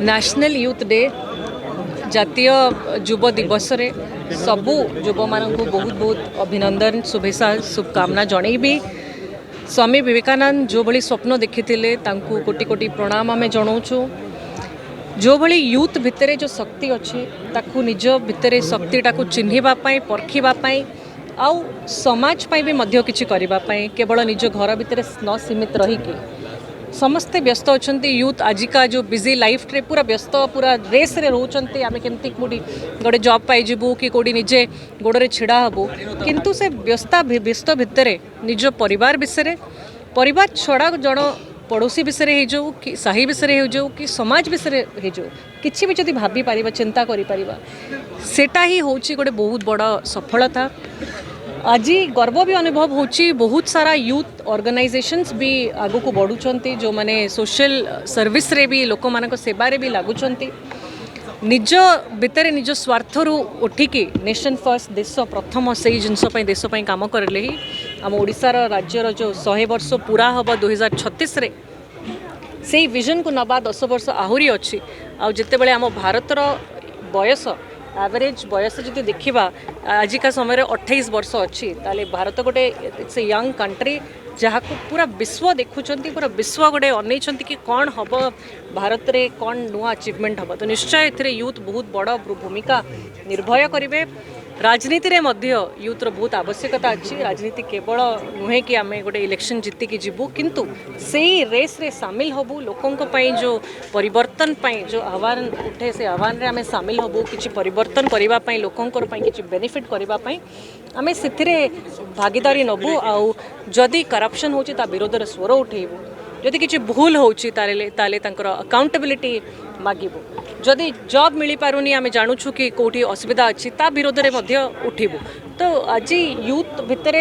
National youth day जातीय युव दिवस रे सबू युव मान को बहुत बहुत अभिनंदन शुभेच्छा शुभकामना जनईबी। स्वामी विवेकानंद जो भली स्वप्न देखी कोटि कोटि प्रणाम आम जनाऊँ। जो भली यूथ भितर जो शक्ति अच्छी ताकू निज भितर शक्तिटा को चिन्हवाई परखिवाई आउ समाज भी मध्य किछि करने केवल निज घर भितर न सीमित रहीकि समस्ते व्यस्त अच्छा। यूथ आजिका जो बिजी लाइफ रे पूरा व्यस्त पूरा रेस रे रोचंती आमे केमती कोडी गोटे जॉब पाइबू कि कोडी निजे गोड़े छिड़ा हबू किंतु से व्यस्त भितर निज परिवार विषय परिवार छड़ा जन पड़ोसी विषय हो जाऊ कि साही विषय हो जाऊ कि समाज विषय हो जाऊ किसी भी जब भाभी पारिबा चिंता करि पारिबा सेटा ही होची गोटे बहुत बड़ा सफलता। आज गर्व भी अनुभव होची बहुत सारा यूथ ऑर्गेनाइजेशंस भी आगो को बढ़ुचंती जो माने सोशल सर्विस रे भी लोक मानक सेवा रे भी लागुचंती निज भितर निज स्वार्थरू उठिकी नेशन फर्स्ट देश प्रथम से जिनस देश काम करले ही आम ओडिशार राज्यर जो 100 वर्ष पूरा हम 2036 रे से विजन को नबा 10 वर्ष आहुरी अच्छी आ जिते बळे आम भारतर बयस एवरेज बयस जब देखा आजिका समय 28 वर्ष अच्छी ताले भारत गोटे इट्स ए यंग कंट्री जहाँ को पूरा विश्व देखुंत पूरा विश्व गोटे अनैछन कि कौन हम भारत रे कौन नुआ अचिवमेंट हम तो निश्चय ए यूथ बहुत बड़ भूमिका निर्भय करेंगे। राजनीति रे मध्य यूथ रो बहुत आवश्यकता अच्छी। राजनीति केवल नुहे कि आम गोटे इलेक्शन जीतिकी जीवु किंतु से रेस रे सामिल हबू लोकों जो परिवर्तन जो आह्वान उठे से आह्वान रे आम सामिल हबू किसी परिवर्तन करने लोकों किसी बेनिफिट करने आम से भागीदारी नबू आउ जदि करप्शन होची ता विरोध रे स्वर उठेबू जदि किसी भूल होची ताले तांकर अकाउंटेबिलिटी मागिबू जदि जॉब मिल पारुनी आम जानुछु कि कोठी असुविधा अच्छी ता विरोध रे मध्य उठिबू। तो आज यूथ भितर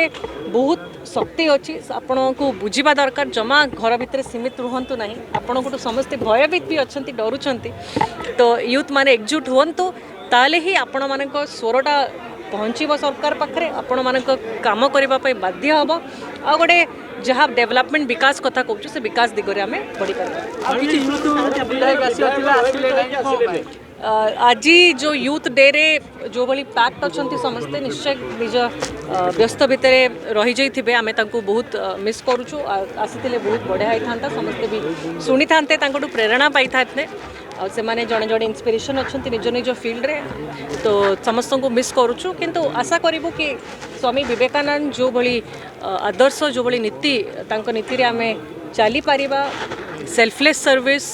बहुत शक्ति अच्छी आपण को बुझा दरकार जमा घर भितर सीमित रुहंतु नहीं आपण को समस्ते भयभीत भी अच्छा डरुंट तो यूथ माने एकजुट हुंतु ताले ही आपण मानक स्वरटा पहुँचब सरकार पाखे आपण मानक काम करने बाध्य हम आ गोटे जहाँ डेवलपमेंट विकास कथा कहूँ से विकास दिगरे आम बढ़ी आज जो यूथ डे रे जो भली पैक्ट अच्छा समस्ते निश्चय निज व्यस्त भितर रही जाइए आम बहुत मिस करुचु आसी बहुत बढ़िया होता समस्ते भी शुणी था प्रेरणा पाई था से माने जड़े जड़े इंस्पिरेशन अच्छा निज निज फील्ड रे तो समस्त को मिस करुचु किंतु आशा करूँ कि स्वामी विवेकानंद जो भली आदर्श जो भली नीति तांको नीति रे आमे चली पारिबा सेल्फलेस सर्विस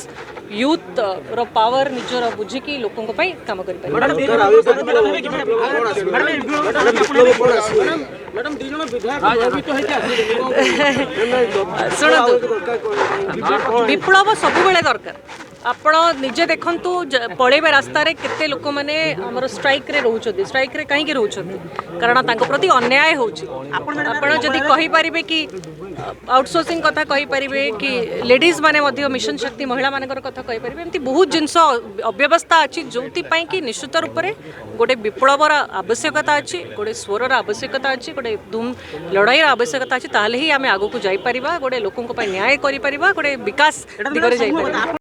यूथ रो पावर निजर बुझिकी लोकों काम कर विप्लव सब बेले दरकार आपण निजे देखंतु पळेबे रास्ता रे केते लोक माने हमर स्ट्राइक रे रहउछथि स्ट्राइक रे काहे के रहउछथि कारण तांको प्रति अन्याय होउछि। आपण जदि कहि परिबे कि आउटसोर्सिंग कथा कहि परिबे कि लेडीज माने मध्य मिशन शक्ति महिला मानकर कथा कहि परिबे एमति बहुत जिंस अव्यवस्था अछि जोति पई कि निश्चित रूप रे गोटे विप्लवर आवश्यकता अछि गोटे स्वरर आवश्यकता अछि गोटे धूम लड़ाई आवश्यकता अछि ताले ही आमे आगो को जाई परिबा गोटे लोकन को पई न्याय करि परिबा गोटे विकास दिगरे जाई परिबा।